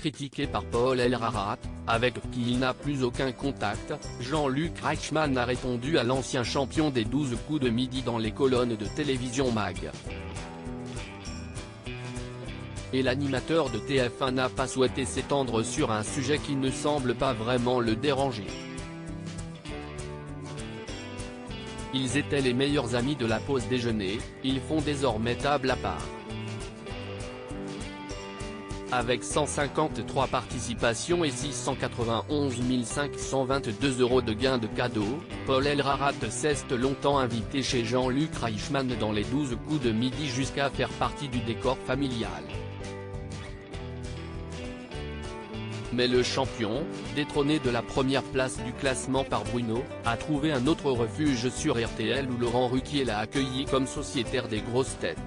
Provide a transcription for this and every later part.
critiqué par Paul Elrarat, avec qui il n'a plus aucun contact, Jean-Luc Reichmann a répondu à l'ancien champion des 12 coups de midi dans les colonnes de Télévision Mag. Et l'animateur de TF1 n'a pas souhaité s'étendre sur un sujet qui ne semble pas vraiment le déranger. Ils étaient les meilleurs amis de la pause déjeuner, ils font désormais table à part. Avec 153 participations et 691 522 € de gains de cadeaux, Paul Elrarat s'est longtemps invité chez Jean-Luc Reichmann dans les 12 coups de midi jusqu'à faire partie du décor familial. Mais le champion, détrôné de la première place du classement par Bruno, a trouvé un autre refuge sur RTL où Laurent Ruquier l'a accueilli comme sociétaire des grosses têtes.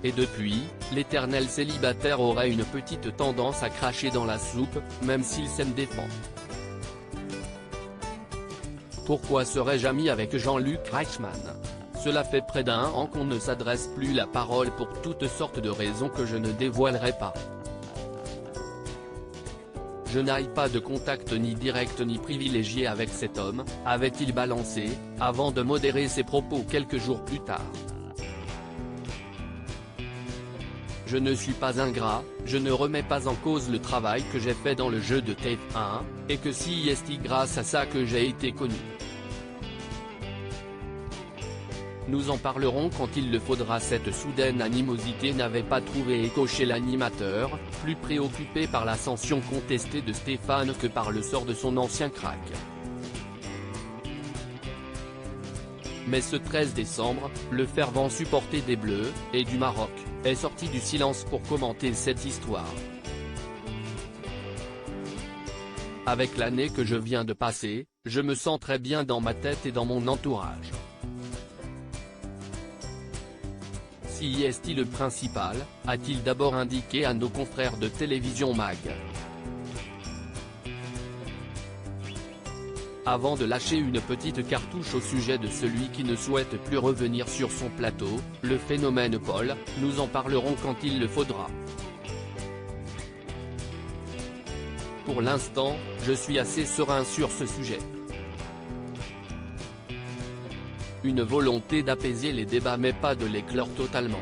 Et depuis, l'éternel célibataire aurait une petite tendance à cracher dans la soupe, même s'il s'aime défend. Pourquoi serais-je ami avec Jean-Luc Reichmann ? Cela fait près d'un an qu'on ne s'adresse plus la parole pour toutes sortes de raisons que je ne dévoilerai pas. Je n'ai pas de contact ni direct ni privilégié avec cet homme, avait-il balancé, avant de modérer ses propos quelques jours plus tard. Je ne suis pas ingrat, je ne remets pas en cause le travail que j'ai fait dans le jeu de TF1, et que si c'est grâce à ça que j'ai été connu. Nous en parlerons quand il le faudra. Cette soudaine animosité n'avait pas trouvé écho chez l'animateur, plus préoccupé par l'ascension contestée de Stéphane que par le sort de son ancien crack. Mais ce 13 décembre, le fervent supporter des Bleus, et du Maroc, est sorti du silence pour commenter cette histoire. Avec l'année que je viens de passer, je me sens très bien dans ma tête et dans mon entourage. Si est le principal, a-t-il d'abord indiqué à nos confrères de Télévision Mag. Avant de lâcher une petite cartouche au sujet de celui qui ne souhaite plus revenir sur son plateau, le phénomène Paul, nous en parlerons quand il le faudra. Pour l'instant, je suis assez serein sur ce sujet. Une volonté d'apaiser les débats mais pas de les clore totalement.